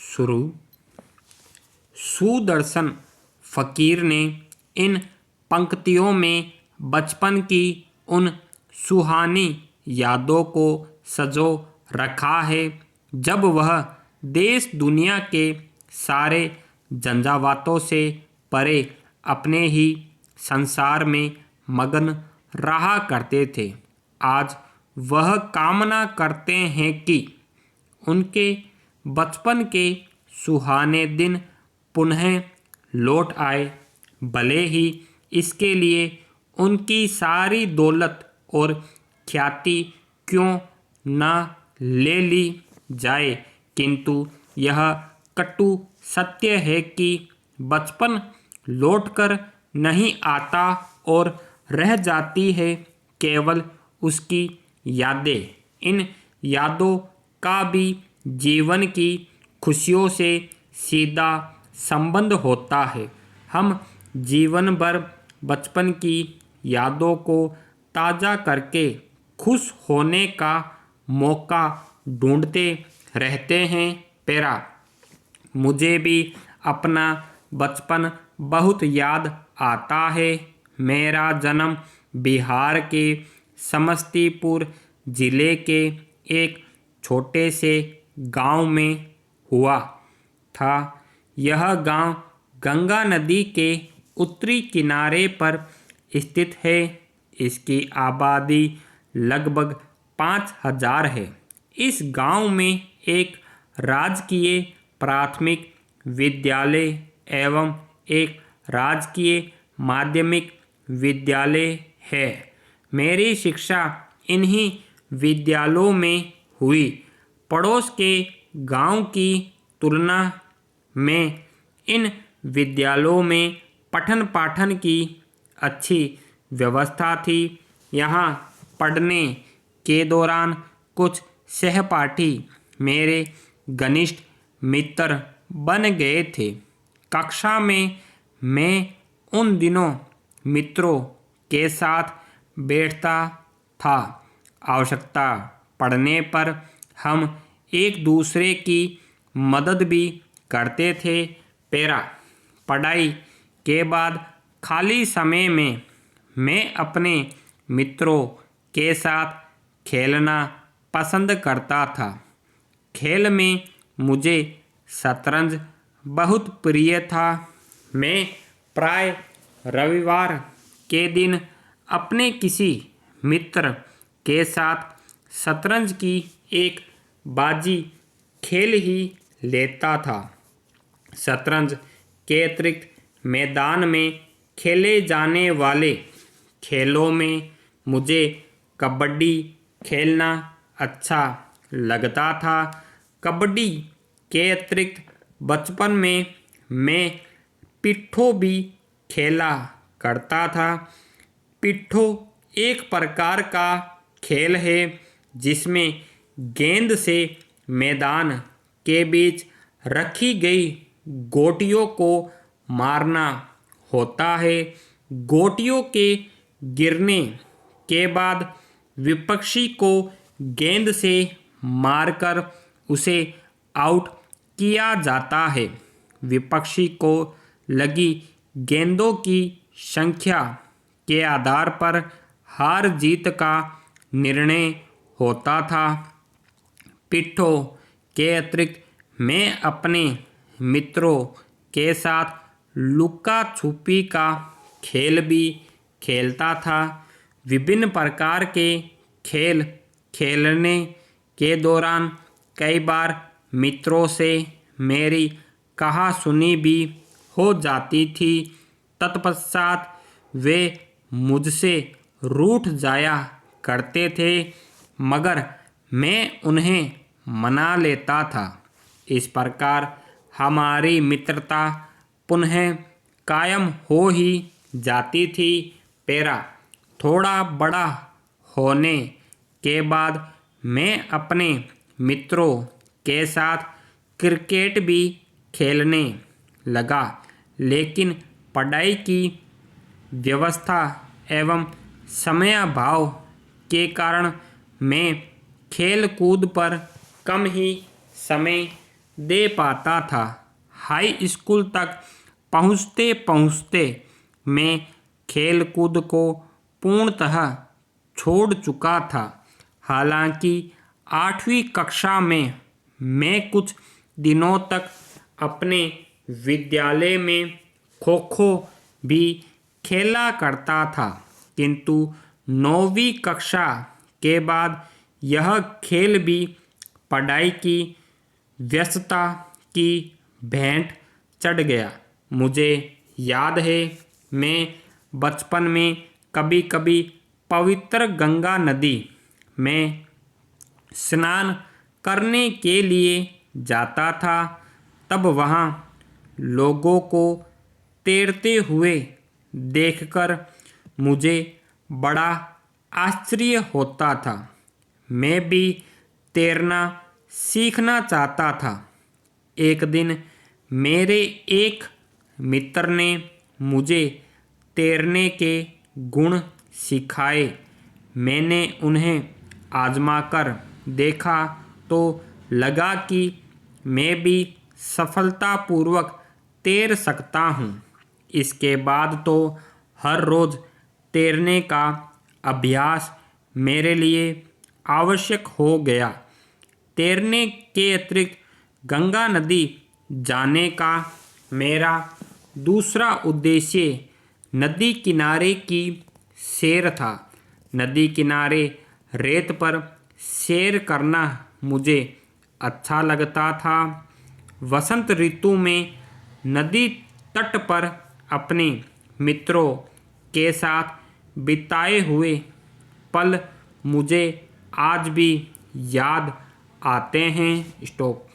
शुरू। सुदर्शन फकीर ने इन पंक्तियों में बचपन की उन सुहानी यादों को सजो रखा है जब वह देश दुनिया के सारे झंझावातों से परे अपने ही संसार में मगन रहा करते थे। आज वह कामना करते हैं कि उनके बचपन के सुहाने दिन पुनः लौट आए, भले ही इसके लिए उनकी सारी दौलत और ख्याति क्यों न ले ली जाए। किंतु यह कटु सत्य है कि बचपन लौटकर नहीं आता और रह जाती है केवल उसकी यादें। इन यादों का भी जीवन की खुशियों से सीधा संबंध होता है। हम जीवन भर बचपन की यादों को ताज़ा करके खुश होने का मौका ढूंढते रहते हैं। पेरा, मुझे भी अपना बचपन बहुत याद आता है। मेरा जन्म बिहार के समस्तीपुर जिले के एक छोटे से गांव में हुआ था। यह गांव गंगा नदी के उत्तरी किनारे पर स्थित है। इसकी आबादी लगभग 5000 है। इस गांव में एक राजकीय प्राथमिक विद्यालय एवं एक राजकीय माध्यमिक विद्यालय है। मेरी शिक्षा इन्हीं विद्यालयों में हुई। पड़ोस के गांव की तुलना में इन विद्यालयों में पठन पाठन की अच्छी व्यवस्था थी। यहाँ पढ़ने के दौरान कुछ सहपाठी मेरे घनिष्ठ मित्र बन गए थे। कक्षा में मैं उन दिनों मित्रों के साथ बैठता था। आवश्यकता पड़ने पर हम एक दूसरे की मदद भी करते थे। पेरा, पढ़ाई के बाद खाली समय में मैं अपने मित्रों के साथ खेलना पसंद करता था। खेल में मुझे शतरंज बहुत प्रिय था। मैं प्राय रविवार के दिन अपने किसी मित्र के साथ शतरंज की एक बाजी खेल ही लेता था। शतरंज के अतिरिक्त मैदान में खेले जाने वाले खेलों में मुझे कबड्डी खेलना अच्छा लगता था। कबड्डी के अतिरिक्त बचपन में मैं पिट्ठो भी खेला करता था। पिट्ठो एक प्रकार का खेल है जिसमें गेंद से मैदान के बीच रखी गई गोटियों को मारना होता है। गोटियों के गिरने के बाद विपक्षी को गेंद से मारकर उसे आउट किया जाता है। विपक्षी को लगी गेंदों की संख्या के आधार पर हार जीत का निर्णय होता था। पिट्ठो के अतिरिक्त मैं अपने मित्रों के साथ लुका छुपी का खेल भी खेलता था। विभिन्न प्रकार के खेल खेलने के दौरान कई बार मित्रों से मेरी कहासुनी भी हो जाती थी। तत्पश्चात वे मुझसे रूठ जाया करते थे, मगर मैं उन्हें मना लेता था। इस प्रकार हमारी मित्रता पुनः कायम हो ही जाती थी। पेरा, थोड़ा बड़ा होने के बाद मैं अपने मित्रों के साथ क्रिकेट भी खेलने लगा, लेकिन पढ़ाई की व्यवस्था एवं समयाभाव के कारण मैं खेल कूद पर कम ही समय दे पाता था। हाई स्कूल तक पहुँचते पहुँचते मैं खेलकूद को पूर्णतः छोड़ चुका था। हालांकि 8वीं कक्षा में मैं कुछ दिनों तक अपने विद्यालय में खो खो भी खेला करता था, किंतु 9वीं कक्षा के बाद यह खेल भी पढ़ाई की व्यस्तता की भेंट चढ़ गया। मुझे याद है, मैं बचपन में कभी कभी पवित्र गंगा नदी में स्नान करने के लिए जाता था। तब वहाँ लोगों को तैरते हुए देखकर मुझे बड़ा आश्चर्य होता था। मैं भी तैरना सीखना चाहता था। एक दिन मेरे एक मित्र ने मुझे तैरने के गुण सिखाए। मैंने उन्हें आजमाकर देखा तो लगा कि मैं भी सफलतापूर्वक तैर सकता हूँ। इसके बाद तो हर रोज़ तैरने का अभ्यास मेरे लिए आवश्यक हो गया। तैरने के अतिरिक्त गंगा नदी जाने का मेरा दूसरा उद्देश्य नदी किनारे की सैर था। नदी किनारे रेत पर सैर करना मुझे अच्छा लगता था। वसंत ऋतु में नदी तट पर अपने मित्रों के साथ बिताए हुए पल मुझे आज भी याद आते हैं। स्टॉप।